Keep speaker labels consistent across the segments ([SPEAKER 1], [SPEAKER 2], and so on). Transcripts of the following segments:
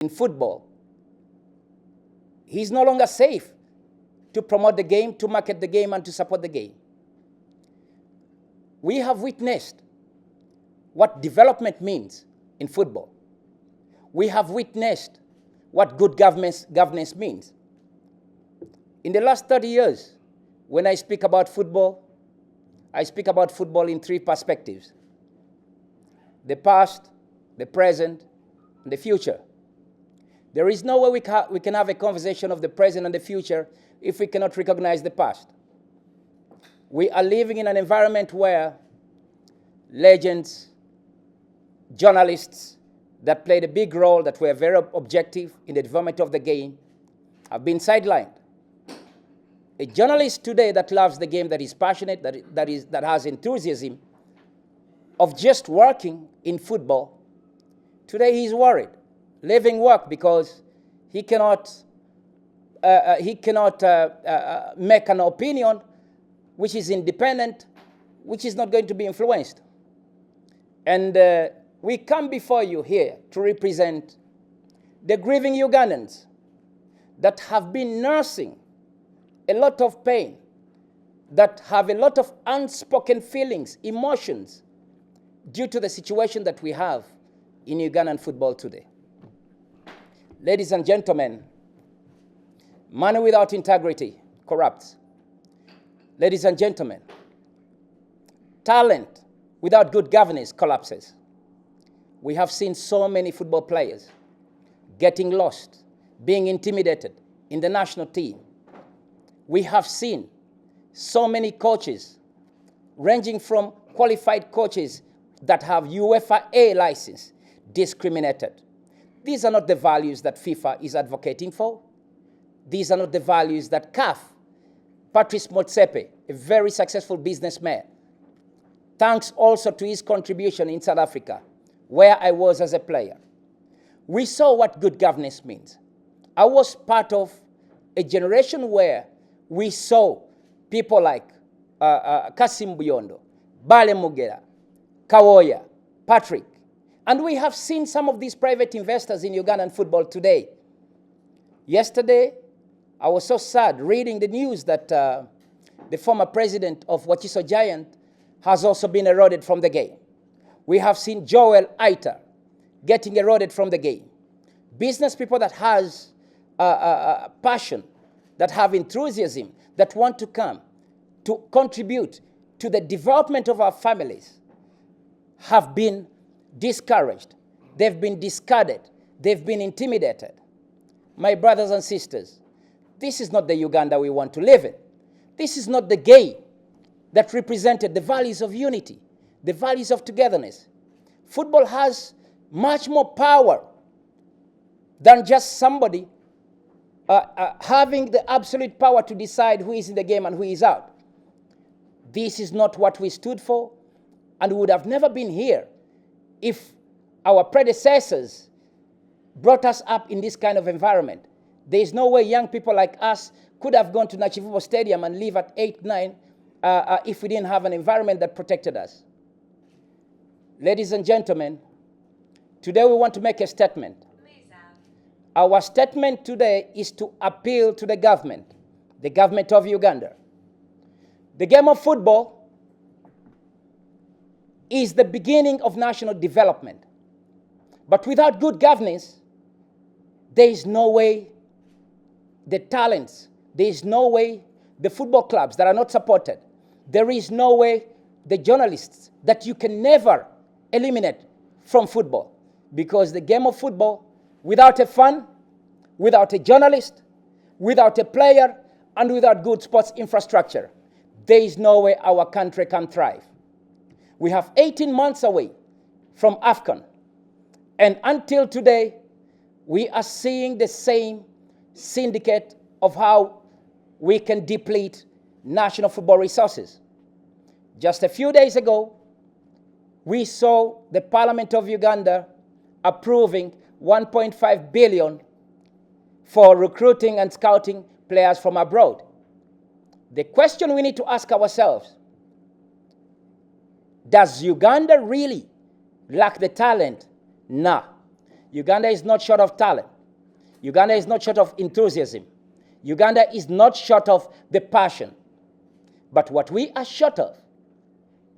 [SPEAKER 1] in football, he's no longer safe to promote the game, to market the game, and to support the game. We have witnessed what development means in football. We have witnessed what good governance means. In the last 30 years, when I speak about football, I speak about football in three perspectives: the past, the present, and the future. There is no way we can have a conversation of the present and the future if we cannot recognize the past. We are living in an environment where legends, journalists that played a big role, that were very objective in the development of the game, have been sidelined. A journalist today that loves the game, that is passionate, that has enthusiasm of just working in football, today he's worried, leaving work because he cannot make an opinion which is independent, which is not going to be influenced. And we come before you here to represent the grieving Ugandans that have been nursing a lot of pain, that have a lot of unspoken feelings, emotions, due to the situation that we have in Ugandan football today. Ladies and gentlemen, money without integrity corrupts. Ladies and gentlemen, talent without good governance collapses. We have seen so many football players getting lost, being intimidated in the national team. We have seen so many coaches, ranging from qualified coaches that have UEFA A license, discriminated. These are not the values that FIFA is advocating for. These are not the values that CAF, Patrice Motsepe, a very successful businessman, thanks also to his contribution in South Africa, where I was as a player. We saw what good governance means. I was part of a generation where we saw people like Kasim Buyondo, Bale Mugera, Kawoya, Patrick. And we have seen some of these private investors in Ugandan football today. Yesterday, I was so sad reading the news that the former president of Wachiso Giant has also been eroded from the game. We have seen Joel Aita getting eroded from the game. Business people that has passion, that have enthusiasm, that want to come to contribute to the development of our families, have been discouraged. They've been discarded. They've been intimidated. My brothers and sisters, this is not the Uganda we want to live in. This is not the game that represented the values of unity, the values of togetherness. Football has much more power than just somebody having the absolute power to decide who is in the game and who is out. This is not what we stood for, and we would have never been here if our predecessors brought us up in this kind of environment. There is no way young people like us could have gone to Nachivubo Stadium and live at 8, 9 if we didn't have an environment that protected us. Ladies and gentlemen, today we want to make a statement. Our statement today is to appeal to the government of Uganda. The game of football is the beginning of national development. But without good governance, there is no way the talents, there is no way the football clubs that are not supported, there is no way the journalists that you can never eliminate from football. Because the game of football, without a fan, without a journalist, without a player, and without good sports infrastructure, there is no way our country can thrive. We have 18 months away from AFCON. And until today, we are seeing the same syndicate of how we can deplete national football resources. Just a few days ago, we saw the Parliament of Uganda approving 1.5 billion for recruiting and scouting players from abroad. The question we need to ask ourselves, does Uganda really lack the talent? Nah. Uganda is not short of talent. Uganda is not short of enthusiasm. Uganda is not short of the passion. But what we are short of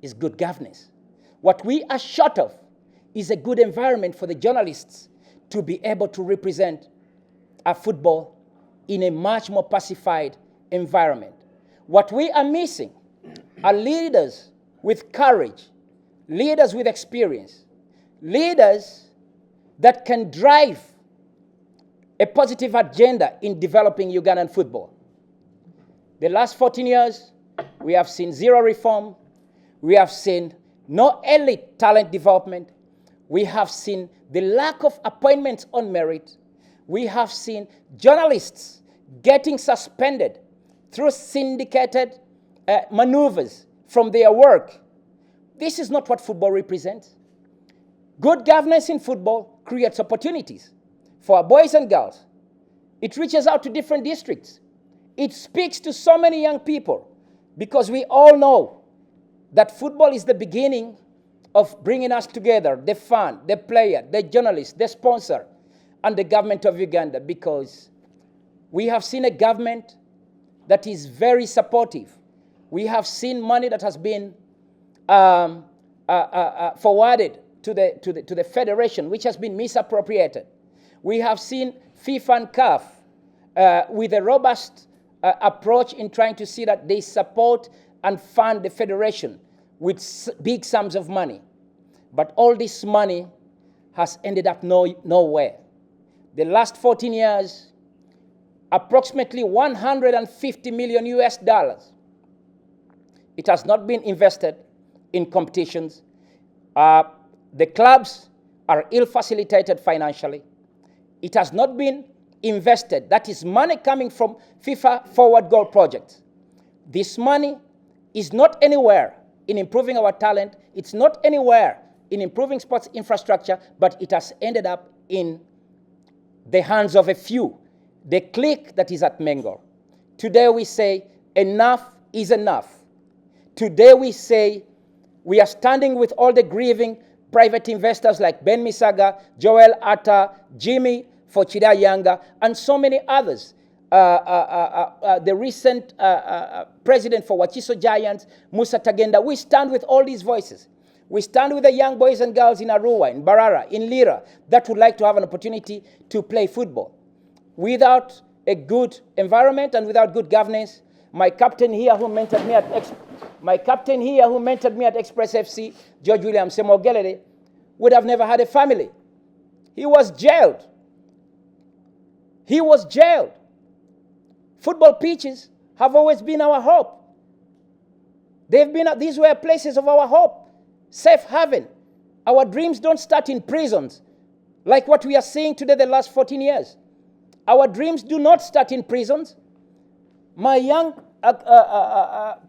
[SPEAKER 1] is good governance. What we are short of is a good environment for the journalists to be able to represent our football in a much more pacified environment. What we are missing are leaders with courage, leaders with experience, leaders that can drive a positive agenda in developing Ugandan football. The last 14 years, we have seen zero reform. We have seen no elite talent development. We have seen the lack of appointments on merit. We have seen journalists getting suspended through syndicated maneuvers from their work. This is not what football represents. Good governance in football creates opportunities for our boys and girls. It reaches out to different districts. It speaks to so many young people because we all know that football is the beginning of bringing us together, the fan, the player, the journalist, the sponsor, and the government of Uganda, because we have seen a government that is very supportive. We have seen money that has been forwarded to the federation, which has been misappropriated. We have seen FIFA and CAF with a robust approach in trying to see that they support and fund the federation with big sums of money. But all this money has ended up nowhere. The last 14 years, approximately 150 million US dollars. It has not been invested in competitions. The clubs are ill-facilitated financially. It has not been invested. That is money coming from FIFA Forward Goal projects. This money is not anywhere in improving our talent. It's not anywhere in improving sports infrastructure, but it has ended up in the hands of a few, the clique that is at Mengo. Today we say enough is enough. Today we say we are standing with all the grieving private investors like Ben Misaga, Joel Atta, Jimmy Fochida Yanga, and so many others. The recent president for Wachiso Giants, Musa Tugenda. We stand with all these voices. We stand with the young boys and girls in Arua, in Barara, in Lira, that would like to have an opportunity to play football. Without a good environment and without good governance, my captain here who mentored me at Express FC, George William Semogelere, would have never had a family. He was jailed. He was jailed. Football pitches have always been our hope. These were places of our hope. Safe haven. Our dreams don't start in prisons like what we are seeing today the last 14 years. Our dreams do not start in prisons. My young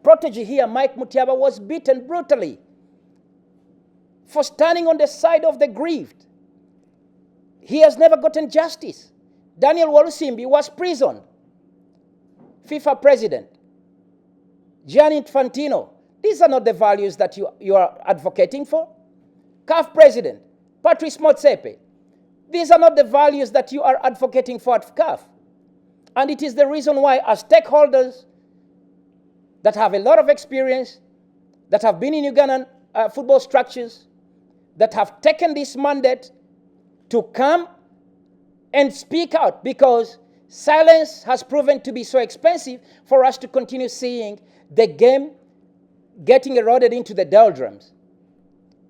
[SPEAKER 1] protege here, Mike Mutiaba, was beaten brutally for standing on the side of the grieved. He has never gotten justice. Daniel Walusimbi was prisoned. FIFA president, Gianni Infantino. These are not the values that you are advocating for. CAF president, Patrice Motsepe. These are not the values that you are advocating for at CAF. And it is the reason why, as stakeholders that have a lot of experience, that have been in Ugandan football structures, that have taken this mandate to come and speak out, because silence has proven to be so expensive for us to continue seeing the game getting eroded into the doldrums.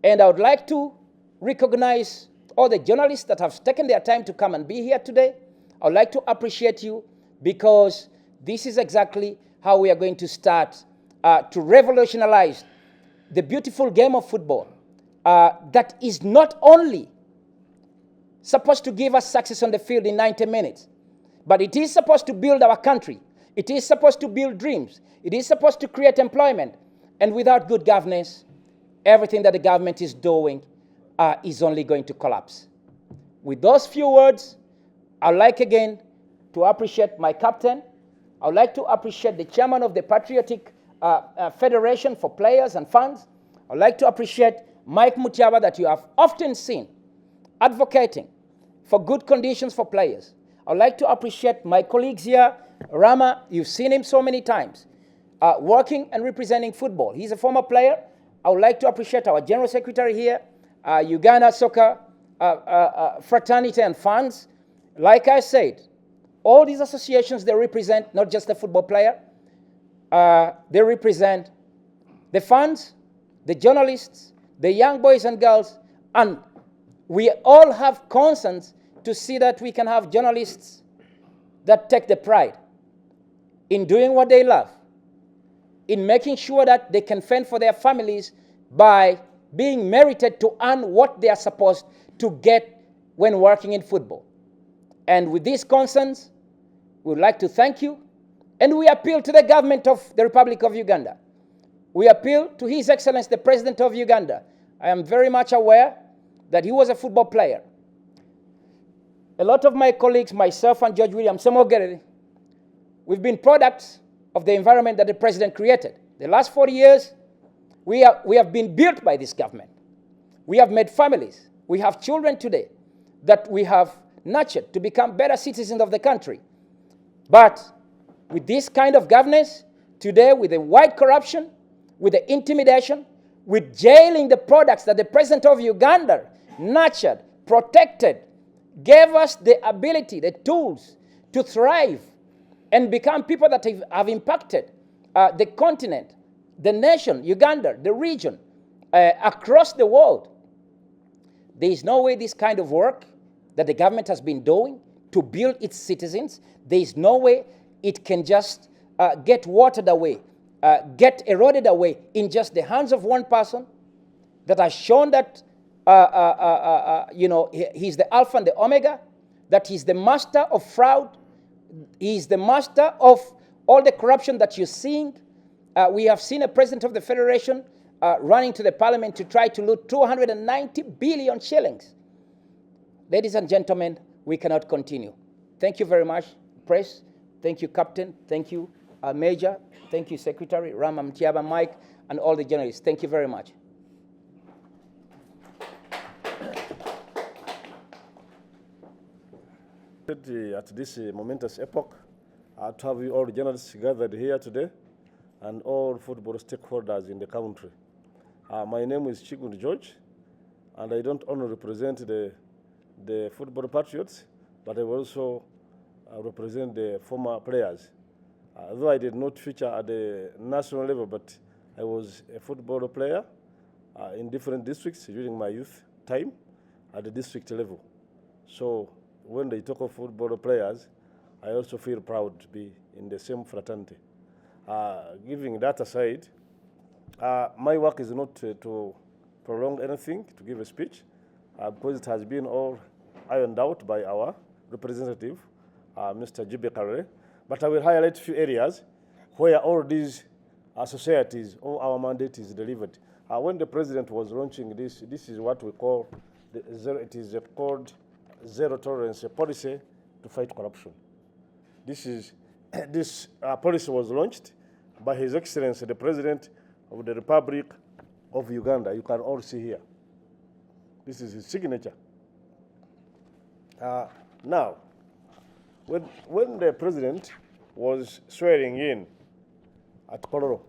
[SPEAKER 1] And I would like to recognize all the journalists that have taken their time to come and be here today. I would like to appreciate you, because this is exactly how we are going to start to revolutionize the beautiful game of football that is not only supposed to give us success on the field in 90 minutes, but it is supposed to build our country. It is supposed to build dreams. It is supposed to create employment. And without good governance, everything that the government is doing is only going to collapse. With those few words, I'd like again to appreciate my captain. I'd like to appreciate the chairman of the Patriotic Federation for Players and Fans. I'd like to appreciate Mike Mutiaba, that you have often seen advocating for good conditions for players. I'd like to appreciate my colleagues here. Rama, you've seen him so many times, working and representing football. He's a former player. I would like to appreciate our General Secretary here, Uganda Soccer Fraternity and Funds. Like I said, all these associations, they represent not just the football player, they represent the fans, the journalists, the young boys and girls, and we all have concerns to see that we can have journalists that take the pride in doing what they love, in making sure that they can fend for their families by being merited to earn what they are supposed to get when working in football. And with these concerns, we would like to thank you, and we appeal to the government of the Republic of Uganda. We appeal to His Excellency, the President of Uganda. I am very much aware that he was a football player. A lot of my colleagues, myself and George William Semogerere, we've been products of the environment that the President created. The last 40 years, we have been built by this government. We have made families. We have children today that we have nurtured to become better citizens of the country. But with this kind of governance, today with the wide corruption, with the intimidation, with jailing the products that the President of Uganda nurtured, protected, gave us the ability, the tools to thrive and become people that have impacted the continent, the nation, Uganda, the region, across the world. There is no way this kind of work that the government has been doing to build its citizens, there is no way it can just get watered away, get eroded away in just the hands of one person that has shown that he's the Alpha and the Omega, that he's the master of fraud, he's the master of all the corruption that you're seeing. We have seen a president of the Federation running to the parliament to try to loot 290 billion shillings. Ladies and gentlemen, we cannot continue. Thank you very much, press. Thank you, Captain. Thank you, Major. Thank you, Secretary, Rama Mtiaba, Mike, and all the journalists. Thank you very much.
[SPEAKER 2] At this momentous epoch, to have you all journalists gathered here today and all football stakeholders in the country. My name is Chigund George, and I don't only represent the football patriots, but I also represent the former players. Though I did not feature at the national level, but I was a football player in different districts during my youth time at the district level. So when they talk of football players, I also feel proud to be in the same fraternity. Giving that aside, my work is not to prolong anything, to give a speech, because it has been all ironed out by our representative, Mr. Kwekalakasa. But I will highlight a few areas where all these societies, all our mandate is delivered. When the president was launching this is what we call, it is called zero tolerance policy to fight corruption. This policy was launched by His Excellency, the President of the Republic of Uganda. You can all see here. This is his signature. Now, when the President was swearing in at Koloro,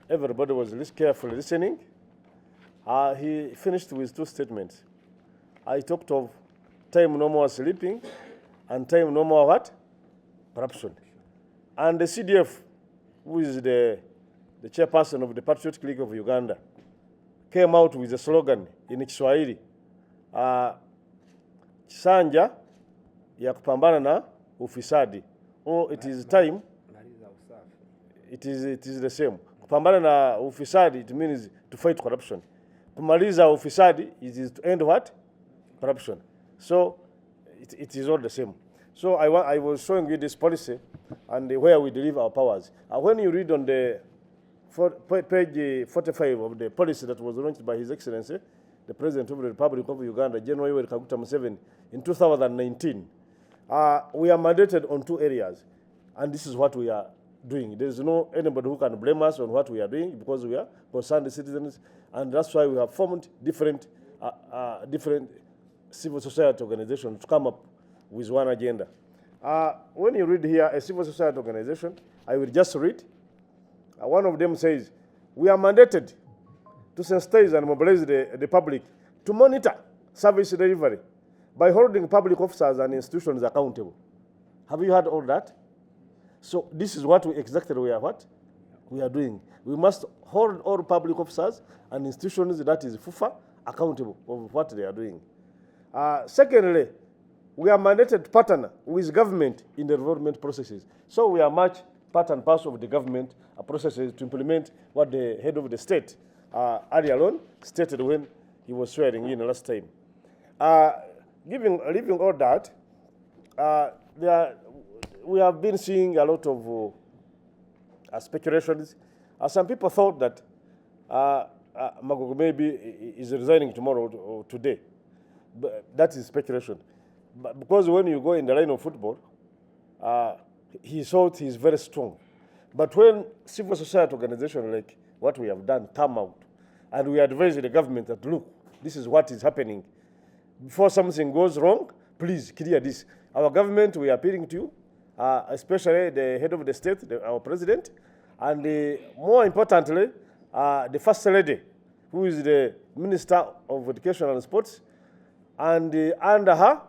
[SPEAKER 2] everybody was carefully listening. He finished with two statements. I talked of time no more sleeping and time no more what? Corruption. And the CDF, who is the chairperson of the Patriotic League of Uganda, came out with a slogan in Kiswahili, Sanja ya kupambana na ufisadi. Or it is time, it is the same. Kupambana na ufisadi, it means to fight corruption. Kumaliza ufisadi, it is to end what? Corruption. So it is all the same. So I was showing you this policy and where we deliver our powers. When you read on the page 45 of the policy that was launched by His Excellency, the President of the Republic of Uganda, General Museveni, in 2019, we are mandated on two areas, and this is what we are doing. There is no anybody who can blame us on what we are doing because we are concerned citizens, and that's why we have formed different civil society organization to come up with one agenda. When you read here a civil society organization, I will just read. One of them says, we are mandated to sensitize and mobilize the public to monitor service delivery by holding public officers and institutions accountable. Have you heard all that? So this is what exactly we are doing. We must hold all public officers and institutions, that is Fufa, accountable of what they are doing. Secondly, we are mandated to partner with government in the development processes. So we are much part and parcel of the government processes to implement what the head of the state, earlier on, stated when he was swearing in last time. Leaving all that, we have been seeing a lot of speculations. Some people thought that Magogo maybe is resigning tomorrow or today. But that is speculation. But because when you go in the line of football, he thought he's very strong. But when civil society organizations like what we have done come out, and we advise the government that, look, this is what is happening. Before something goes wrong, please clear this. Our government, we are appealing to you, especially the head of the state, our president, and more importantly, the First Lady, who is the Minister of Education and Sports, and under her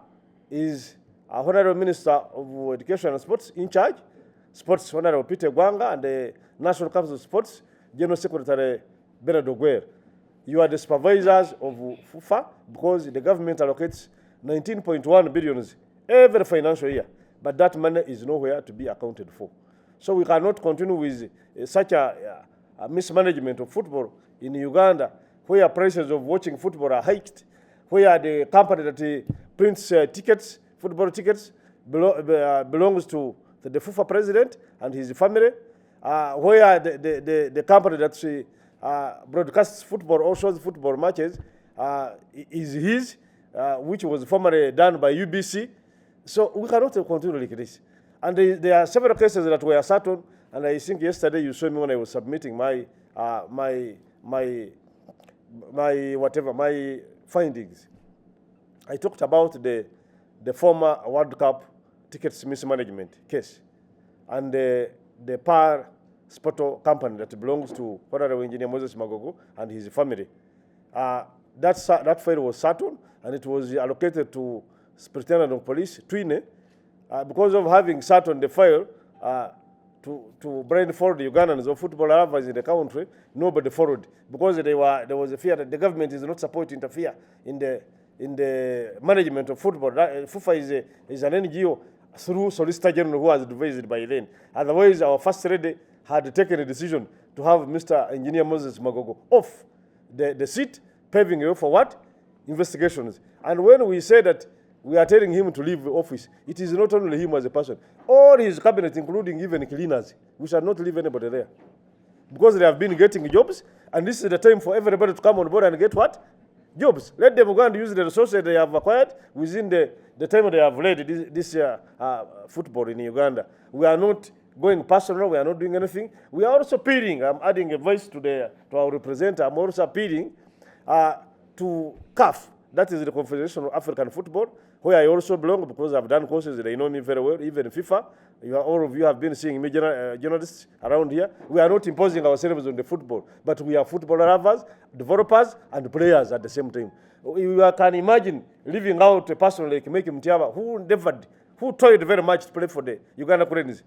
[SPEAKER 2] is Honorable Minister of Education and Sports in charge, Sports Honorable Peter Gwanga, and the National Council of Sports, General Secretary Bernard Ogwer. You are the supervisors of Fufa because the government allocates 19.1 billion every financial year, but that money is nowhere to be accounted for. So we cannot continue with such a mismanagement of football in Uganda, where prices of watching football are hiked, where the company that prints tickets, football tickets, belongs to the Fufa president and his family, where the company that broadcasts football or shows football matches is his, which was formerly done by UBC. So we cannot continue like this. And there are several cases that were settled, and I think yesterday you saw me when I was submitting my findings. I talked about the former World Cup tickets mismanagement case and the Par Sporto company that belongs to Honorable Engineer Moses Magogo and his family. That file was settled, and it was allocated to Superintendent of Police, Twine, because of having sat on the file to blindfold the Ugandans or football lovers in the country. Nobody followed because there was a fear that the government is not supposed to interfere in the management of football. Fufa is an NGO through Solicitor General who has advised by then. Otherwise, our First Lady had taken a decision to have Mr. Engineer Moses Magogo off the seat, paving the way for what? Investigations. And when we say that we are telling him to leave the office, it is not only him as a person. All his cabinet, including even cleaners, we shall not leave anybody there. Because they have been getting jobs, and this is the time for everybody to come on board and get what? Jobs. Let them go and use the resources they have acquired within the time they have led this football in Uganda. We are not going personal, we are not doing anything. We are also appealing, I'm adding a voice to our representative, I'm also appealing to CAF, that is the Confederation of African Football, where I also belong because I've done courses, they know me very well, even FIFA. All of you have been seeing me, journalists around here. We are not imposing ourselves on the football, but we are football lovers, developers, and players at the same time. You can imagine leaving out a person like Meki Mutiaba, who toiled very much to play for the Uganda Cranes.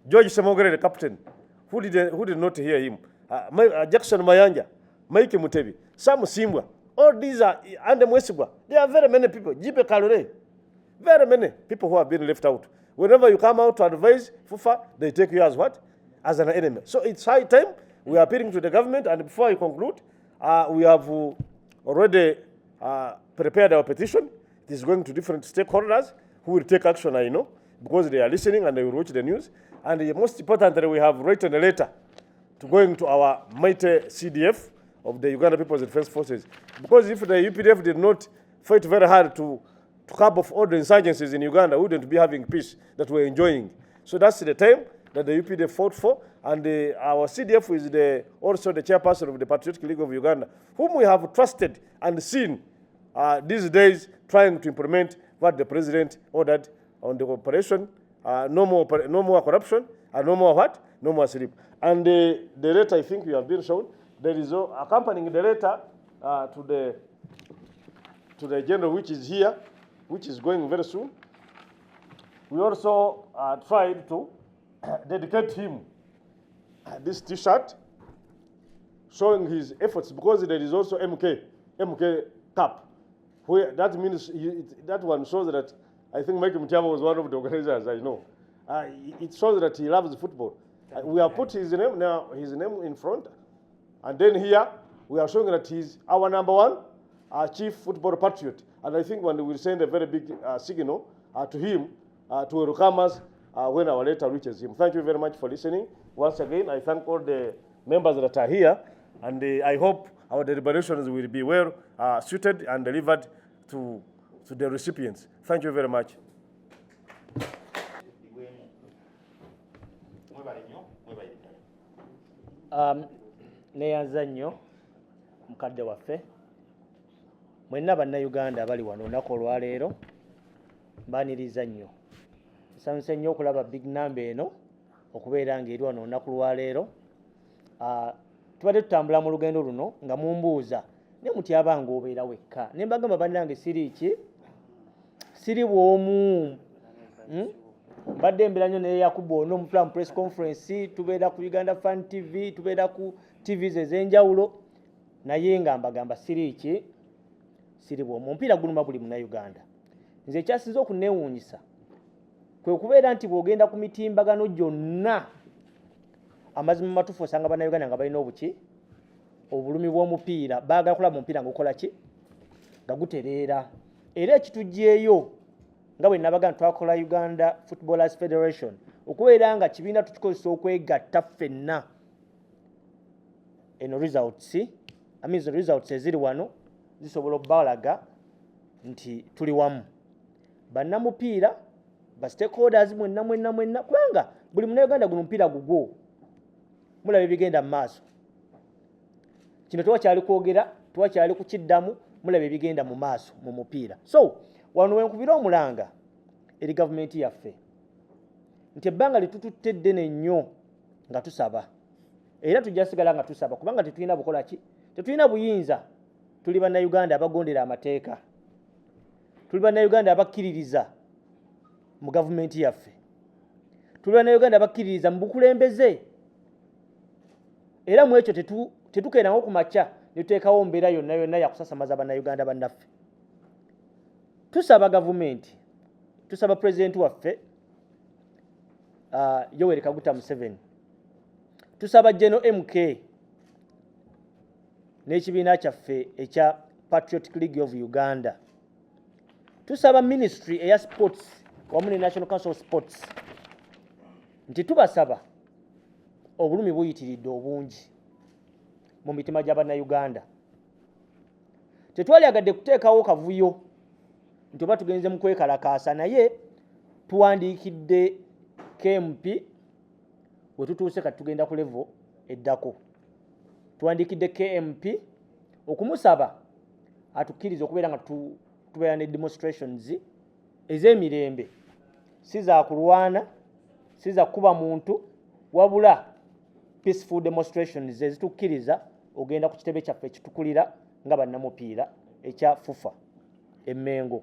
[SPEAKER 2] George Samogere, the captain, who did not hear him. Jackson Mayanja, Mike Mutebi, Sam Simwa, all these are, and Mwesibwa. There are very many people, Jipe Kalore, very many people who have been left out. Whenever you come out to advise Fufa, they take you as what? As an enemy. So it's high time. We are appealing to the government, and before I conclude, we have already prepared our petition. It is going to different stakeholders who will take action, I know, because they are listening and they will watch the news. And most importantly, we have written a letter to going to our mighty CDF of the Uganda People's Defense Forces. Because if the UPDF did not fight very hard to curb off all the insurgencies in Uganda, we wouldn't be having peace that we're enjoying. So that's the time that the UPDF fought for. And our CDF is also the chairperson of the Patriotic League of Uganda, whom we have trusted and seen these days trying to implement what the president ordered on the operation. No more corruption, and no more what? No more sleep. And the letter, I think you have been shown, there is accompanying the letter to the general, which is here, which is going very soon. We also tried to dedicate him this T-shirt showing his efforts, because there is also MK Cup, where that means that one shows that I think Mike Mutiama was one of the organizers, I know. It shows that he loves football. We have put his name in front, and then here we are showing that he's our #1 chief football patriot. And I think when we will send a very big signal to him to welcome us when our letter reaches him. Thank you very much for listening. Once again, I thank all the members that are here, and I hope our deliberations will be well suited and delivered to the recipients. Thank you very much.
[SPEAKER 3] Neyanza nnyo mukadde waffe mwenna bannayuganda abali wano olunaku olwaleero mbaaniriza nnyo nsanyuse nnyo okulaba big number eno okubeera ng'eri wano olunaku lwaleero. Tubadde tutambula mu lugendo luno nga mumbuuza ne mutyaba ng'obeera wekka ne mbagamba bannange siri bw'omu mbadde mbera nnyo ne Yakubu ono omutula mu press conference, tubeera ku Uganda Fan TV, tubeera ku TVs ez'enjawulo, naye nga mbagamba siri bw'omu omupiira guluma buli munnayuganda. Nze ekyasinze okuneewuunyisa kwe kubeera nti bw'ogenda ku mitimbagano gyonna amazima matuufu osanga bannayuganda nga balina obulumi bw'omupiira, baagala kulaba omupiira ng'okola ki nga gutereera. Era ekitugyeyo nga bwe nabaga twakola Uganda Footballers Federation okubeera nga kibiina tukikozesa okwegatta ffenna eno results eziri wano zisobola obbalaga nti tuli wamu bannamupiira ba stakeholders mwenna kubanga buli munnayuganda guno mupiira gugwo mulaba ebigenda mu maaso. Kino tewakyali kwogera, tewakyali kukiddamu, mulaba ebigenda mu maaso mu mupiira. So wano wenkubira omulanga eri gavumenti yaffe nti ebbanga litututte ddene nnyo nga tusaba, era tujja sigala nga tusaba kubanga tetulina bukola ki, tetulina buyinza. Tuli bannayuganda abagondera amateeka, tuli bannayuganda abakkiririza mu gavumenti yaffe, tuli bannayuganda abakkiririza mu bukulembeze, era mu ekyo tetukendangawo ku makya ne tuteekawo mbeera yonna yakusasamaza bannayuganda bannaffe. Tusaba gavumenti, tusaba pulezidenti waffe Yoweri Kaguta Museveni, tusaba General MK n'ekibiina kyaffe ekya Patriotic League of Uganda, tusaba Ministry eya Sports wamu ne National Council of Sports nti tubasaba obulumi buyitiridde obungi mu mitima gy'abannayuganda. Tetwalyagadde kuteekawo kavuyo nti oba tugenze mu kwekalakaasa, naye tuwandiikidde KMP we tutuuse kati tugenda ku level eddako. Tuwandiikidde KMP okumusaba atukkirize okubeera nga tubeera ne demonstrations ez'emirembe, si za kulwana, si za kuba muntu, wabula peaceful demonstrations ezitukkiriza ogenda ku kitebe kyaffe ekitukulira nga bannamupiira ekya Fufa Emmengo.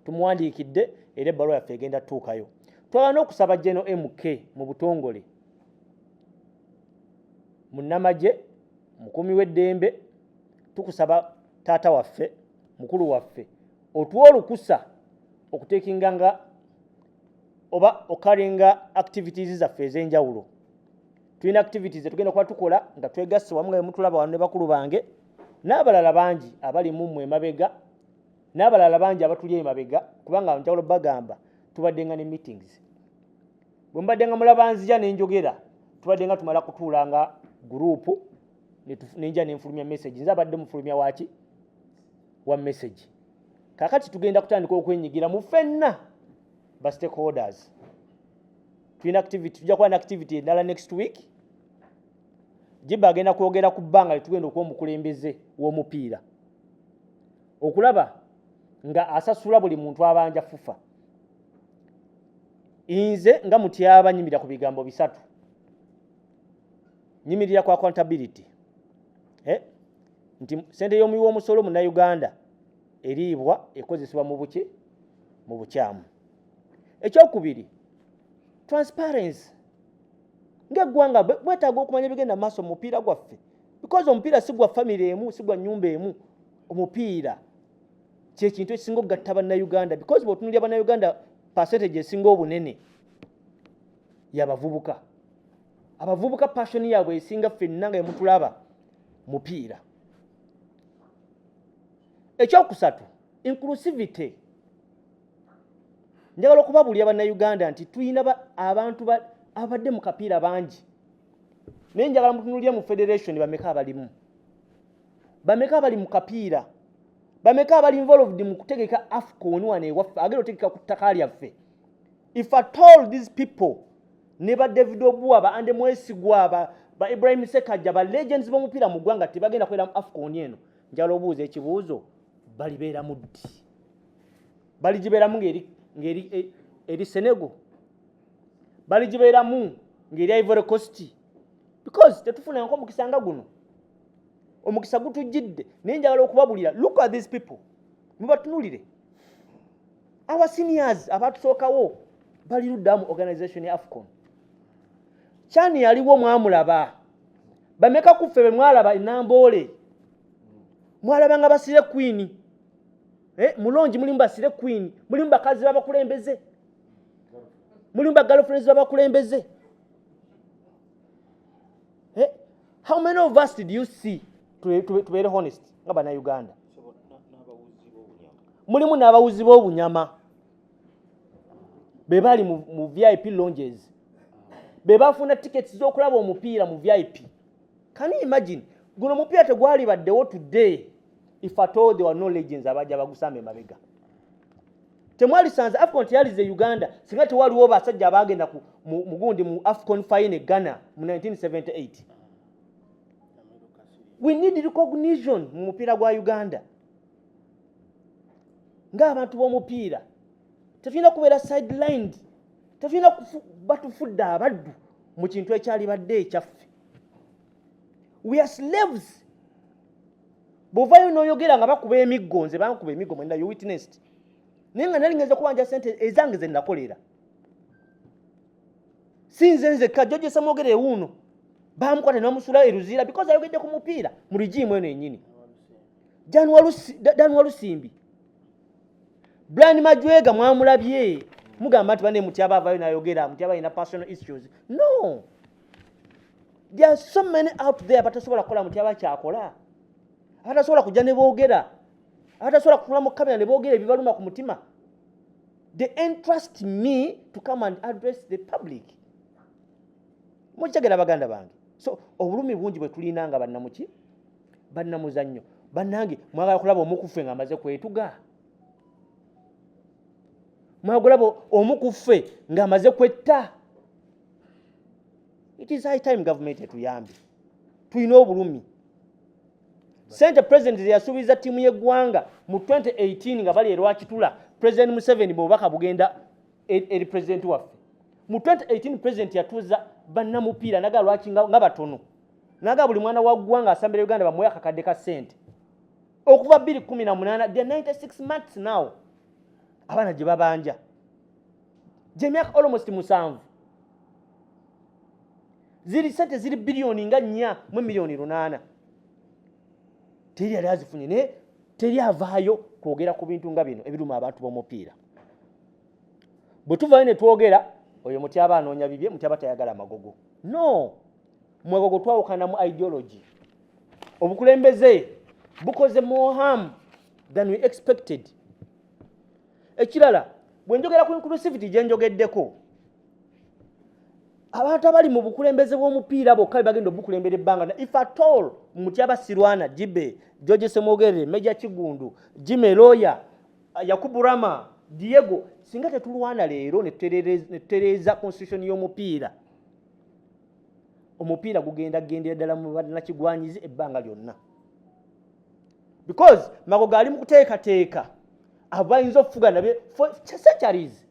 [SPEAKER 3] Tumuwandiikidde era ebbaluwa yaffe egenda tuukayo. Twala n'okusaba General MK mu butongole, munnamagye, mukuumi w'eddembe, tukusaba taata waffe, mukulu waffe, otuwa olukusa okuteekinganga oba okaringa activities zaffe ez'enjawulo. Tulina activities tugenda kuba tukola nga twegasse wamu nga mutulaba wano ne bakulu bange n'abalala bangi abali mu emabega n'abalala bangi abatuli emabega, kubanga njawulo bagamba tubadde nga ne meetings. Bwe mbadde nga mulaba nzija n'enjogera tubadde nga tumala kutuula nga gurupu nenja nenfulumya message, nze abadde mufulumya waki wa message. Kakati tugenda kutandika okwenyigira mu ffenna ba stakeholders. Tulina activity, tujja kuba na activity endala next week. Jiba agenda kwogera ku bbanga litugenda okuba omukulembeze w'omupiira. okulaba nga asasula buli muntu abanja Fufa. Inze nga mutyaba nyimirira ku bigambo bisatu. Nyimirira kwa accountability. Nti sente y'omuwi w'omusolo mu Uganda eriibwa ekozesebwa mu buki mu bukyamu. Ekyokubiri, transparency. Ng'eggwanga bwetaaga okumanya bigenda maaso mu mupiira gwaffe. Because omupiira si gwa family emu, si gwa nnyumba emu. Omupiira kye kintu ekisinga okugatta bannayuganda. Because bw'otunuulira bannayuganda percentage esinga obunene y'abavubuka. Abavubuka passion yaabwe esinga ffenna nga mutulaba mupiira. Ekyokusatu, inclusivity. Njagala okubabulira bannayuganda nti tulina abantu abadde mu kapiira bangi. Naye njagala mutunuulire mu federation bameka abalimu. Bameka abali mu kapiira. Bameka abali involved mu kutegeka AFCON wane waffe agenda otegeka ku ttaka lyaffe. If I told these people ne ba David Obuwa ba Ande Mwesigwa ba Ibrahim Sekajja ba legends b'omupiira mu ggwanga tebagenda kwera mu AFCON eno, njagala obuuza ekibuuzo balibeera muddi. Baligibeeramu ngeri Senegal. Baligibeeramu ngeri Ivory Coast. Because tetufuna nko mukisa nga guno. Omukisa gutujjidde. Naye njagala okubabulira, look at these people. Mubatunulire. Our seniors abatusookawo bali luddamu organization ya AFCON. Chani yaliwo mwamulaba. Bameka kuffe be mwalaba enamboole. Mwalaba nga basire queen. Mulongi mulimu basire queen. Mulimu bakazi babakulembeze. Mulimu girlfriends babakulembeze. How many of us did you see, to be very honest, nga bana Uganda? Mulimu n'abawuzi b'obunyama. Be bali mu VIP lounges. Be bafuna tickets z'okulaba omupiira mu VIP. Can you imagine? Guno mupiira tegwali baddewo today if at all there were no legends abajja bagusamba emabega. Temwali sanza AFCON yalize Uganda singa tewaliwo basajja abagenda mu gundi mu AFCON final Ghana mu 1978. We need recognition mu mupiira gwa Uganda. Ng'abantu b'omupiira tefina kubeera sidelined. Tefina batufudde abaddu mu kintu ekyali badde ekyaffe. We are slaves. Bw'ovaayo n'oyogera nga bakuba emiggo, nze bankuba emiggo mwenda you witnessed. Naye nga nali ngenze kubanja sente ezange ze nakolera. Sinze nzekka George Samogere ewuuno bamukwata n'omusula eruziira because ayogedde ku mupiira mu rigimu eno ennyini. Dan Walusimbi. Brian Majwega mwamulabye. Mugamba nti bane mutyaba avaayo n'ayogera, mutyaba alina personal issues. No. There are so many out there batasobola kukola mutyaba kyakola. Abatasobola kujja ne boogera. Abatasobola kutula mu kamera ne boogera ebibaluma ku mutima. They entrust me to come and address the public. Mukyagera baganda bange. So obulumi bungi bwe tulina nga bannamuki bannamuzannyo. Bannange mwagala kulaba omukuffe nga amaze kwetuga. Mwagala omukuffe nga amaze kwetta. It is high time government etuyambe. Tulina obulumi. Sente President yasuubiza ttiimu y'eggwanga mu 2018 nga bali erwakitula President Museveni bw'obubaka bugenda eri President waffe. Mu 2018 President yatuuza bannamupiira naga lwaki nga batono. Naga buli mwana wa ggwanga asambira Uganda bamuwe akakadde ka sente. Okuva 2018 they are 96 months now. Abana gye babanja. Gy'emyaka almost 7. Ziri sente ziri biliyoni nga 4 mu miliyoni 8. Teri yali azifunye ne teri avaayo kwogera ku bintu nga bino ebiruma abantu b'omupiira. Bwe tuvaayo ne twogera oyo mutyaba anoonya bibye, mutyaba tayagala Magogo. No. Magogo twawukana mu ideology. Obukulembeze bukoze more harm than we expected. Ekirala, bwe njogera ku inclusivity gye njogeddeko, abantu abali mu bukulembeze bw'omupiira bokka bagenda obukulembera ebbanga. If at all mutyaba Sirwana, Jibe, George Semogere, Meja Kigundu, Jimmy Loya, Yakubu Rama, Diego, singa tetulwana leero ne tutereeza constitution y'omupiira. Omupiira gugenda ddala mu bannakigwanyizi ebbanga lyonna. because Magogo ali mu kuteekateeka abayinza okufuga nabe for centuries.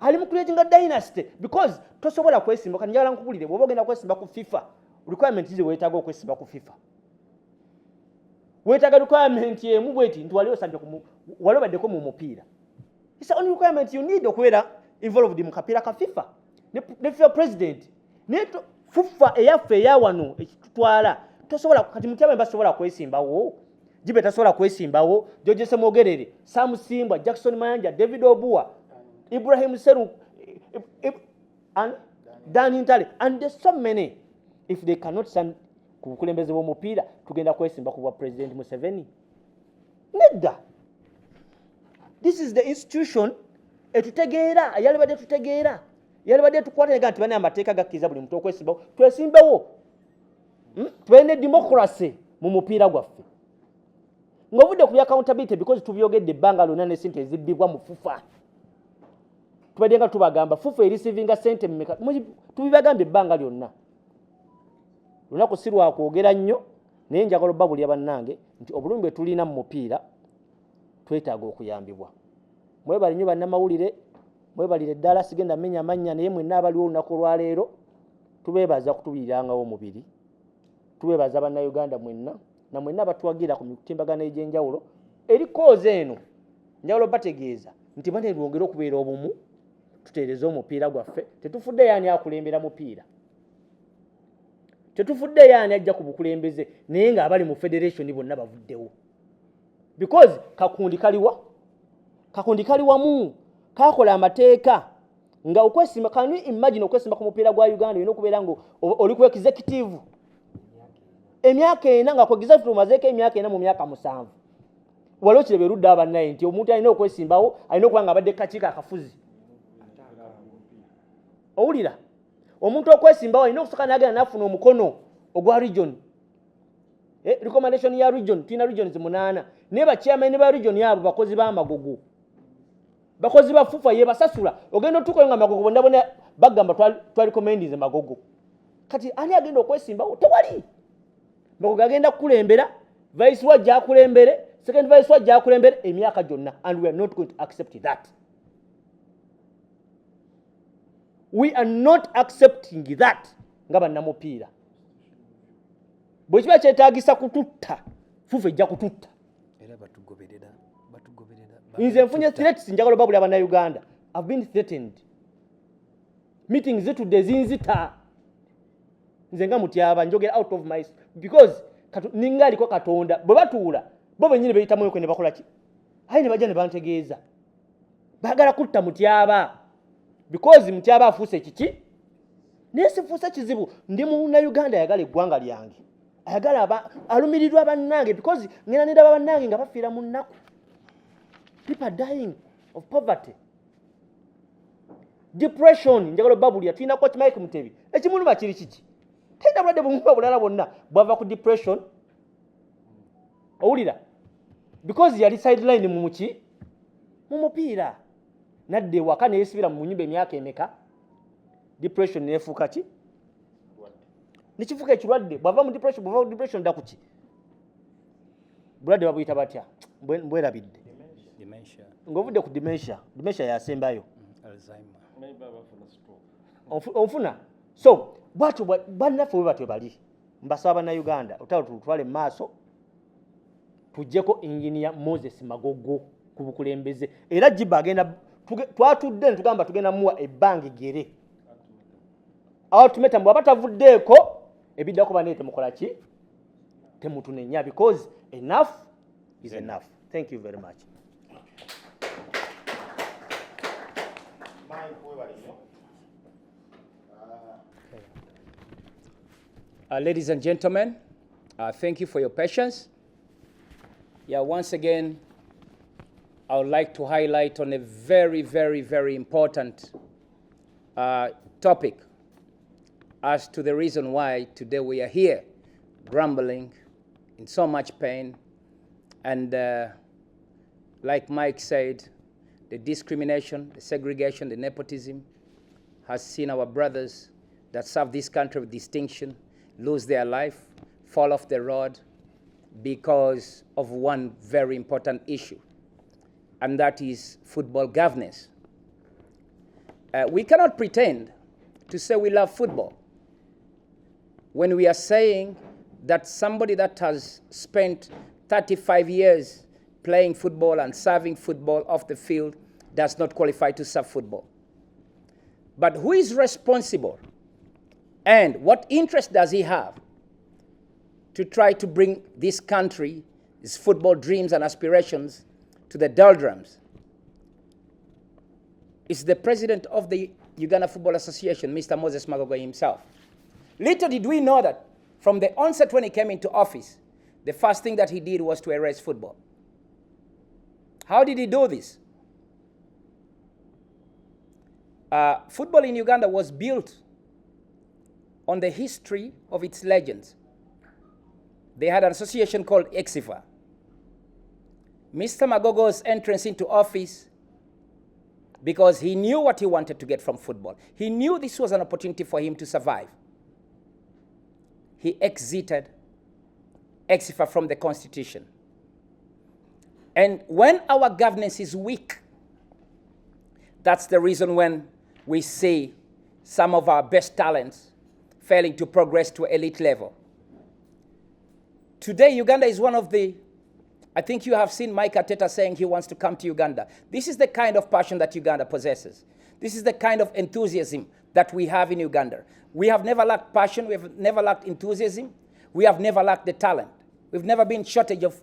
[SPEAKER 3] Ali mu creating a dynasty because tosobola kwesimba kan njala nkubulire bwoba ogenda kwesimba ku FIFA requirement ze weetaaga okwesimba ku FIFA. Weetaaga requirement emu bweti nti wali osambye wali obaddeko mu mupiira. It's the only requirement you need okubeera involved mu kapiira ka FIFA. Ne FIFA president ne Fufa eyaffe eyawano ekitutwala tosobola kati Mutyaba basobola kwesimbawo Jibe tasobola kwesimbawo George Semogerere Sam Simba Jackson Mayanja David Obua Ibrahim Seru and Danny Ntale and there's so many. If they cannot stand ku bukulembeze bw'omupiira tugenda kwesimba ku bwa President Museveni nedda. This is the institution etutegeera yalibadde tutegeera yalibadde tukwatega nti bane amateeka gakkiriza buli muntu okwesimbawo twesimbawo. Twende democracy mu mupiira gwaffe ng'obudde ku bya accountability because tubyogedde ebbanga lyonna ne sente ezibbibwa mu Fufa. Tubadde nga tubagamba Fufa erisivinga sente mmeka tubibagambye ebbanga lyonna. Lunaku si lwa kwogera nnyo naye njagala obbabulya bannange nti obulumi bwe tulina mu mupiira twetaaga okuyambibwa. Mwebale nnyo bannamawulire, mwebalire ddala sigenda mmenya mannya naye mwenna abaliwo olunaku olwaleero tubeebaza kutubiirangawo omubiri. Tubeebaza bannayuganda mwenna na mwenna abatuwagira ku mitimbagano egy'enjawulo eri koozi eno njagala obbategeeza nti bane lwongera okubeera obumu tuteereze omupiira gwaffe. Tetufudde yaani akulembera mupiira, tetufudde yaani ajja ku bukulembeze naye ng'abali mu federation bonna bavuddewo because kakundi kali wamu kakola amateeka nga okwesimba. Can you imagine okwesimba ku mupiira gwa Uganda olina okubeera nga oli ku executive emyaka ena nga kwegiza tumazeeko emyaka ena mu myaka 7 waliwo kirebe erudda abannaye nti omuntu alina okwesimbawo alina okuba nga abadde kakiiko akafuzi. Owulira omuntu okwesimbawo alina okusooka n'agenda n'afuna omukono ogwa region recommendation ya region. Tulina regions 8 naye bachairman ba region yabo bakozi ba Magogo bakozi ba Fufa ye basasula ogenda otuukayo nga Magogo bonna bagamba twalicomendize Magogo. Kati ani agenda okwesimbawo? Tewali. Magogo agenda kukulembera vice wajja akulembere second vice wajja akulembere emyaka gyonna and we are not going to accept that. We are not accepting that nga bannamupiira. Bwe kiba kyetaagisa kututta Fufa ejja kututta.
[SPEAKER 1] Era batugoberera.
[SPEAKER 3] Nze nfunye threats njagala obabulya bannayuganda. I've been threatened. Meetings zitudde zinzita. Nze nga Mutyaba njogera out of my because ninga aliko Katonda bwe batuula bo bennyini beyitamu yoko ne bakola ki ayi ne bajja ne bantegeeza baagala kutta Mutyaba because Mutyaba afuuse kiki naye sifuuse kizibu. Ndi munnayuganda ayagala eggwanga lyange ayagala alumirirwa bannange because ngenda ndaba bannange nga bafiira mu nnaku. People are dying of poverty. Depression njagala obbabulya tulina coach Mike Mutebi ekimuluma kiri kiki tenda bulwadde bumuluma bulala bwonna bwava ku depression. Owulira because yali sideline mu mupiira nadde ewaka neyeesibira mu nnyumba emyaka emeka depression neefuuka ki nekifuuka ekirwadde bwava mu depression dda ku ki bulwadde babuyita batya bwerabidde ng'ovudde ku dementia yasembayo onfuna. So bwatyo bannaffe bwe batyo bali mbasaba bannayuganda otalo tutwale mu maaso tujjeko engineer Moses Magogo ku bukulembeze era Jiba agenda twatudde ne tugamba tugenda muwa ebbanga egere Ultimatum bw'aba tavuddeeko ebiddako bane temukola ki temutunenya because enough is enough. Thank you very much.
[SPEAKER 1] Ladies and gentlemen, thank you for your patience. Yeah, once again, I would like to highlight on a very, very, very important topic as to the reason why today we are here, grumbling, in so much pain, and like Mike said, the discrimination, the segregation, the nepotism has seen our brothers that serve this country with distinction lose their life, fall off the road, because of one very important issue, and that is football governance. We cannot pretend to say we love football when we are saying that somebody that has spent 35 years playing football and serving football off the field does not qualify to serve football. But who is responsible, and what interest does he have to try to bring this country, its football dreams and aspirations, to the doldrums? It's the president of the Uganda Football Association, Mr. Moses Magogo himself. Little did we know that from the onset when he came into office, the first thing that he did was to erase football. How did he do this? Football in Uganda was built on the history of its legends. They had an association called EXIFA. Mr. Magogo's entrance into office, because he knew what he wanted to get from football. He knew this was an opportunity for him to survive. He exited EXIFA from the constitution. And when our governance is weak, that's the reason when we see some of our best talents failing to progress to elite level. Today, Uganda is one of the, I think you have seen Mike Arteta saying he wants to come to Uganda. This is the kind of passion that Uganda possesses. This is the kind of enthusiasm that we have in Uganda. We have never lacked passion. We have never lacked enthusiasm. We have never lacked the talent. We've never been shortage of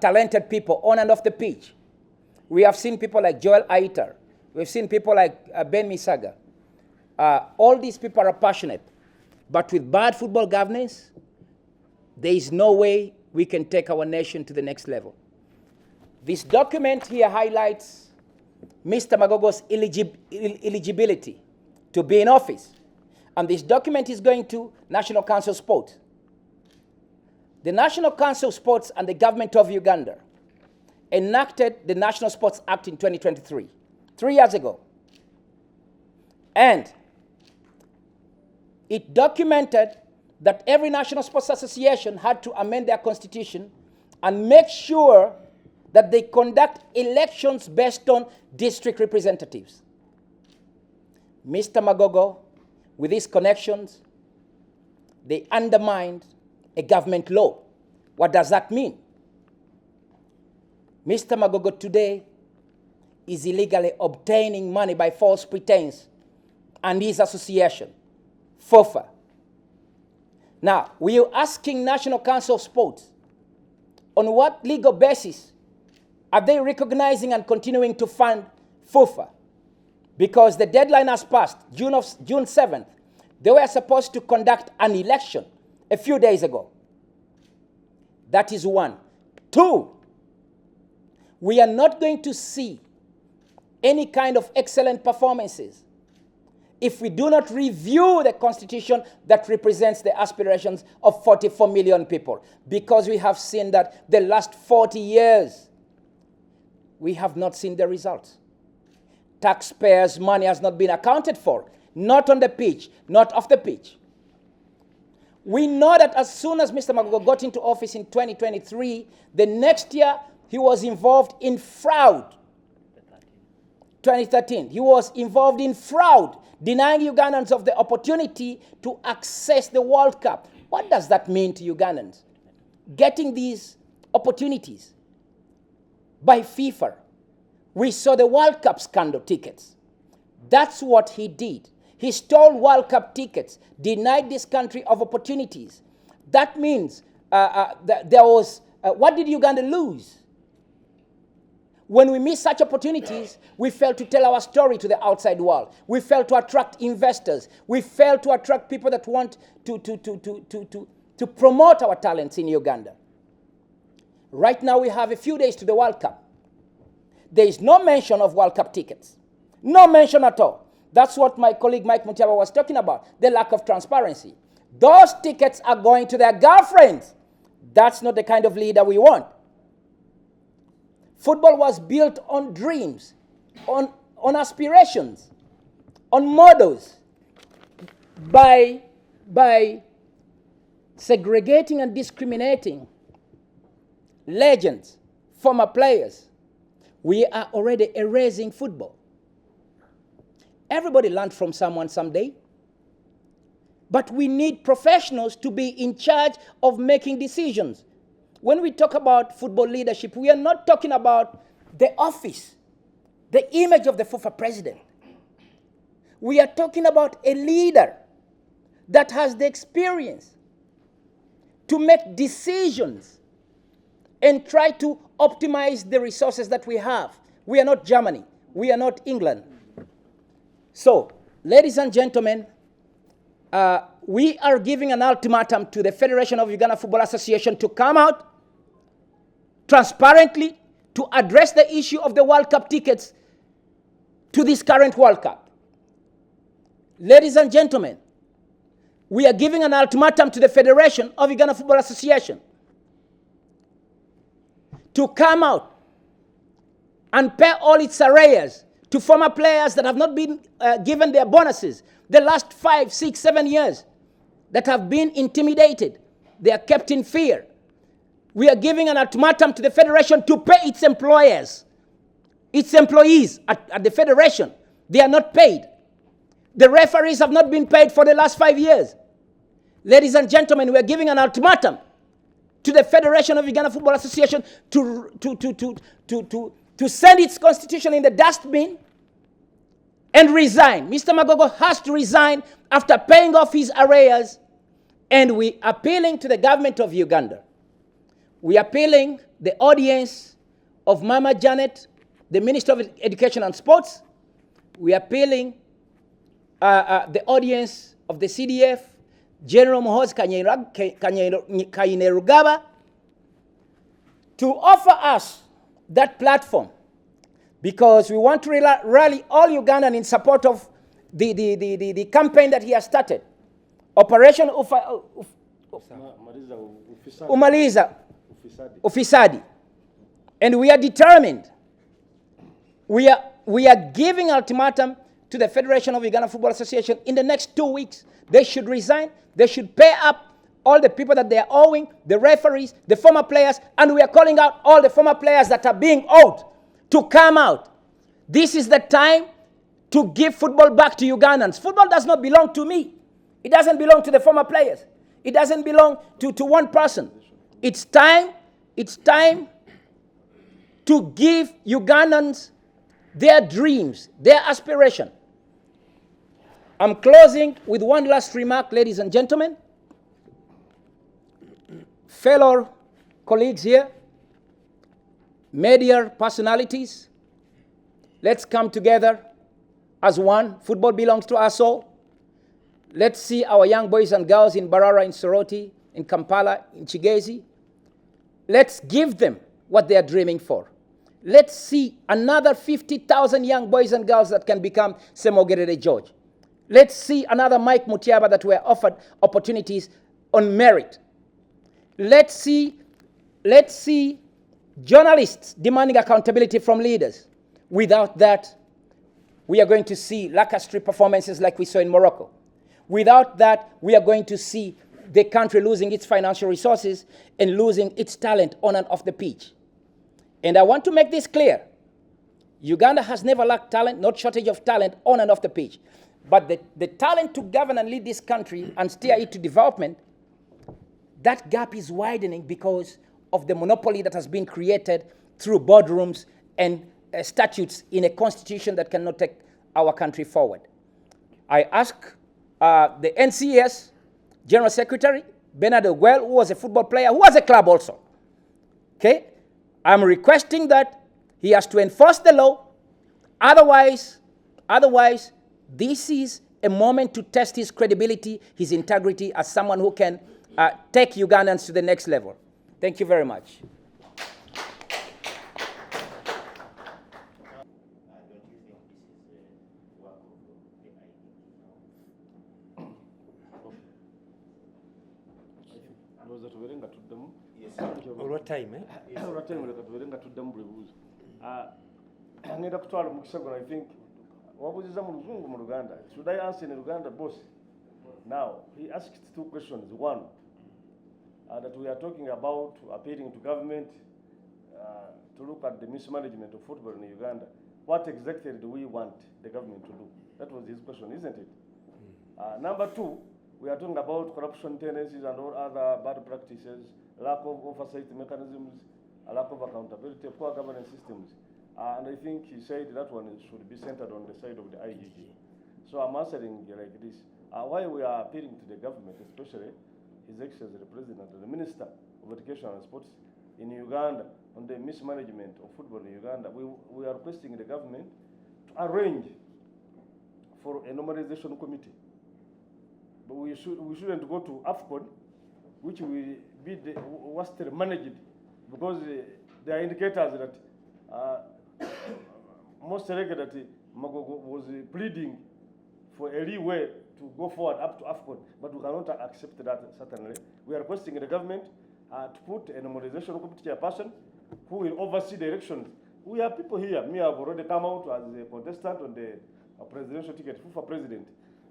[SPEAKER 1] talented people on and off the pitch. We have seen people like Joel Aitar. We've seen people like Ben Misaga. All these people are passionate. But with bad football governance, there is no way we can take our nation to the next level. This document here highlights Mr. Magogo's eligibility to be in office. And this document is going to National Council of Sport. The National Council of Sports and the government of Uganda enacted the National Sports Act in 2023, 3 years ago. And it documented that every National Sports Association had to amend their constitution and make sure that they conduct elections based on district representatives. Mr. Magogo, with his connections, they undermined a government law. What does that mean? Mr. Magogo today is illegally obtaining money by false pretense, and his association, Fufa. Now, we are asking National Council of Sports, on what legal basis are they recognizing and continuing to fund Fufa? Because the deadline has passed, June 7th. They were supposed to conduct an election a few days ago. That is one. Two, we are not going to see any kind of excellent performances if we do not review the constitution that represents the aspirations of 44 million people. Because we have seen that the last 40 years, we have not seen the results. Taxpayers' money has not been accounted for, not on the pitch, not off the pitch. We know that as soon as Mr. Magogo got into office in 2023, the next year he was involved in fraud. 2013, he was involved in fraud, denying Ugandans of the opportunity to access the World Cup. What does that mean to Ugandans? Getting these opportunities by FIFA. We saw the World Cup scandal tickets. That's what he did. He stole World Cup tickets, denied this country of opportunities. That means there was, what did Uganda lose? When we miss such opportunities, we fail to tell our story to the outside world. We fail to attract investors. We fail to attract people that want to promote our talents in Uganda. Right now, we have a few days to the World Cup. There is no mention of World Cup tickets. No mention at all. That's what my colleague Mike Mutiaba was talking about, the lack of transparency. Those tickets are going to their girlfriends. That's not the kind of leader we want. Football was built on dreams, on aspirations, on models. By segregating and discriminating legends, former players. We are already erasing football. Everybody learned from someone someday. But we need professionals to be in charge of making decisions. When we talk about football leadership, we are not talking about the office, the image of the Fufa president. We are talking about a leader that has the experience to make decisions and try to optimize the resources that we have. We are not Germany. We are not England. So, ladies and gentlemen, we are giving an ultimatum to the Federation of Uganda Football Association to come out transparently to address the issue of the World Cup tickets to this current World Cup. Ladies and gentlemen, we are giving an ultimatum to the Federation of Uganda Football Association to come out and pay all its arrears to former players that have not been given their bonuses the last 5, 6, 7 years, that have been intimidated. They are kept in fear. We are giving an ultimatum to the Federation to pay its employers, its employees at the Federation. They are not paid. The referees have not been paid for the last 5 years. Ladies and gentlemen, we are giving an ultimatum to the Federation of Uganda Football Association to send its constitution in the dustbin and resign. Mr. Magogo has to resign after paying off his arrears, and we are appealing to the government of Uganda. We are appealing the audience of Mama Janet, the Minister of Education and Sports. We are appealing the audience of the CDF, General Muhoozi Kainerugaba, to offer us that platform, because we want to rally all Ugandan in support of the campaign that he has started, Operation Umaliza Ufisadi. And we are determined. We are giving ultimatum to the Federation of Uganda Football Association in the next 2 weeks. They should resign. They should pay up all the people that they are owing, the referees, the former players, and we are calling out all the former players that are being owed to come out. This is the time to give football back to Ugandans. Football does not belong to me. It doesn't belong to the former players. It doesn't belong to one person. It's time to give Ugandans their dreams, their aspiration. I'm closing with one last remark, ladies and gentlemen. Fellow colleagues here, media personalities, let's come together as one. Football belongs to us all. Let's see our young boys and girls in Barara, in Soroti, in Kampala, in Kigezi. Let's give them what they are dreaming for. Let's see another 50,000 young boys and girls that can become Semogerere George. Let's see another Mike Mutiaba that were offered opportunities on merit. Let's see journalists demanding accountability from leaders. Without that, we are going to see lackluster performances like we saw in Morocco. Without that, we are going to see the country losing its financial resources and losing its talent on and off the pitch. And I want to make this clear. Uganda has never lacked talent, not shortage of talent on and off the pitch. But the talent to govern and lead this country and steer it to development, that gap is widening because of the monopoly that has been created through boardrooms and statutes in a constitution that cannot take our country forward. I ask the NCS General Secretary, Bernard Ogwell, who was a football player, who was a club also. Okay? I'm requesting that he has to enforce the law. Otherwise, this is a moment to test his credibility, his integrity as someone who can take Ugandans to the next level. Thank you very much.
[SPEAKER 2] ngenda kutwala mukisago. I think wabuziza mu luzungu mu Luganda. Should I answer in Luganda, boss? Now, he asked two questions. One, that we are talking about appealing to government to look at the mismanagement of football in Uganda. What exactly do we want the government to do? That was his question, isn't it? Number two, we are talking about corruption tendencies and all other bad practices, lack of oversight mechanisms, a lack of accountability, poor governance systems. And I think he said that one should be centered on the side of the IGG. So I'm answering like this. Why we are appealing to the government, especially His Excellency the President and the Minister of Education and Sports in Uganda on the mismanagement of football in Uganda, we are requesting the government to arrange for a normalization committee. But we shouldn't go to AFCON, which will be worst managed, because there are indicators that most likely that Magogo was pleading for a leeway to go forward up to AFCON, but we cannot accept that certainly. We are requesting the government to put a normalization committee chairperson who will oversee the elections. We have people here. Me, I've already come out as a contestant on the presidential ticket, Fufa president.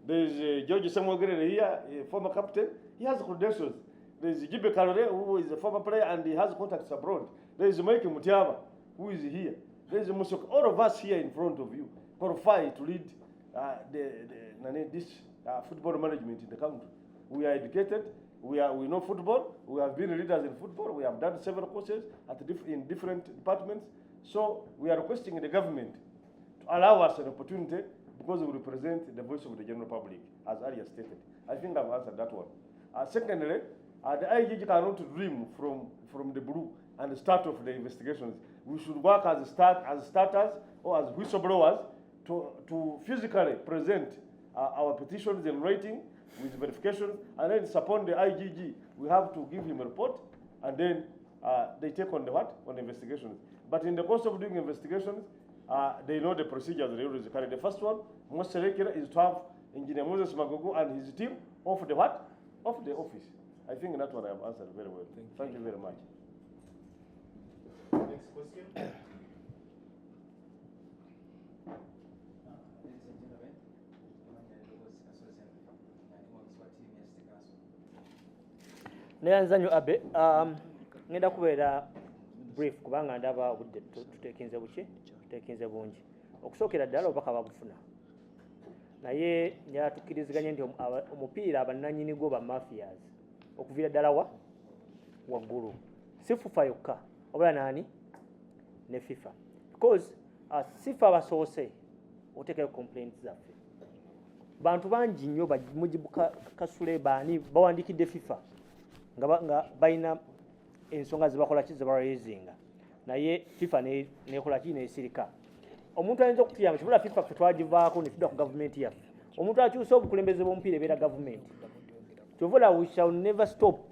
[SPEAKER 2] There is George Samuel here, a former captain. He has credentials. There is Gibe Kalore, who is a former player and he has contacts abroad. There is Mike Mutiaba, who is here. There is Musok. All of us here in front of you qualified to lead this football management in the country. We are educated. We know football. We have been leaders in football. We have done several courses in different departments. So we are requesting the government to allow us an opportunity because we represent the voice of the general public, as earlier stated. I think I've answered that one. Secondly, the IGG cannot dream from the blue and the start of the investigations. We should work as starters or as whistleblowers to physically present our petitions in writing with verifications, and then upon the IGG, we have to give him a report, and then they take on the what? On the investigations. But in the course of doing investigations, they know the procedures they always carry. The first one, most likely, is to have Engineer Moses Magogo and his team off the what? Off the office. I think that one I have answered very well. Thank you very much.
[SPEAKER 4] Next question.
[SPEAKER 3] Neyanza nnyo Abe, ngenda kubeera brief kubanga ndaba obudde tuteekinze buki tuteekinze bungi. Okusookera ddala obubaka babufuna, naye njala tukkiriziganye nti omupiira abannannyini gwo ba mafias okuviira ddala waggulu, si Fufa yokka wabula naani ne FIFA, because sifa abasoose oteekayo complaints zaffe. Bantu bangi nnyo Mujibu Kasule baani bawandiikidde FIFA nga balina ensonga zebakola ki zebalaizinga, naye FIFA nekola ki nesirika. Omuntu ayinza okutuyamba kibula FIFA ffe twagivaako ne tudda ku gavumenti yaffe. Omuntu akyusa obukulembeze bw'omupiira ebeera gavumenti. Kyovula we shall never stop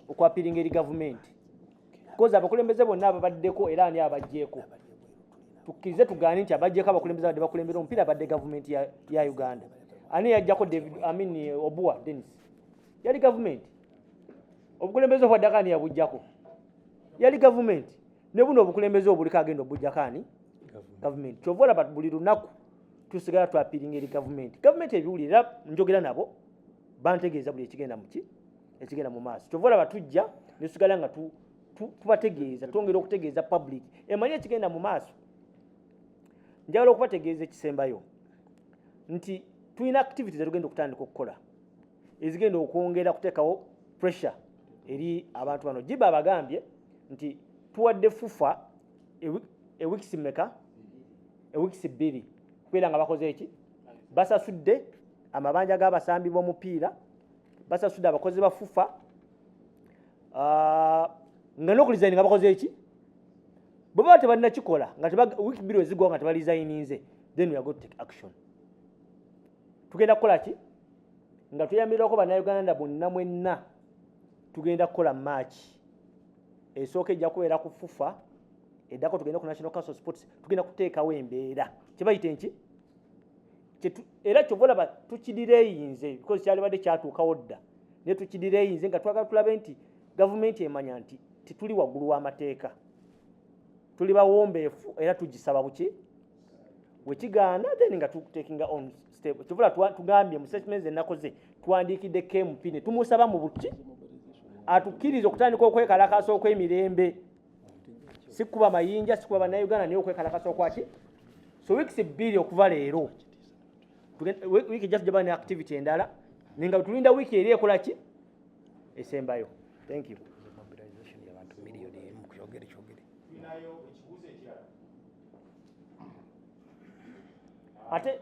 [SPEAKER 3] okwapiringa eri gavumenti, because abakulembeze bonna ababaddeko era ani abajjeeko, tukkirize tugaane nti abajjeeko abakulembeze abadde bakulembera omupiira abadde gavumenti ya Uganda. Ani yajjako Obua Dennis yali gavumenti. Obukulembeze obwaddako ani yabujjako yali gavumenti. Ne buno obukulembeze obuliko agenda obujjako ani gavumenti. Kyova olaba buli lunaku tusigala twapiringa eri gavumenti. Gavumenti ebiwulira njogera nabo bantegeeza buli ekigenda mu maaso. Kyova olaba tujja ne tusigala nga tubategeeza, twongera okutegeeza public emanye ekigenda mu maaso. Njagala okubategeeza ekisembayo nti tulina activities zetugenda okutandika okukola ezigenda okwongera kuteekawo pressure eri abantu bano. Jiba abagambye nti tuwadde Fufa ewikisi mmeka? Ewikisi 2 kubeera nga bakoze eki? Basasudde amabanja g'abasambi b'omupiira, basasudde abakozi ba Fufa, nga n'okulizayininga bakoze eki? Bwe baba tebalina kikola nga wiiki 2 ezigwawo nga tebalizayininze, then we are going to take action. Tugenda kukola ki? Nga tuyambirako bannayuganda bonna mwenna tugenda kukola match esooka ejja kubeera ku Fufa, eddako tugenda ku National Council of Sports, tugenda kuteekawo embeera kyebayita enki era kyova olaba tukidireyinze because kyalibadde kyatuukawo dda, naye tukidireyinze nga twagala tulabe nti gavumenti emanya nti tituli waggulu w'amateeka, tuli bawombeefu era tugisaba buki wekigaana, then nga tutekinga on step. Kyova tugambye mu statements ennakoze tuwandiikidde KMP ne tumusaba mu buki atukkiriza okutandika okwekalakasa okw'emirembe. sikuba mayinja sikuba bannayuganda naye okwekalakasa okwaki so weeks 2 okuva leero wiiki ejja tujja ne activity endala nenga tulinda wiiki eri ekola ki esembayo. Thank you. Ate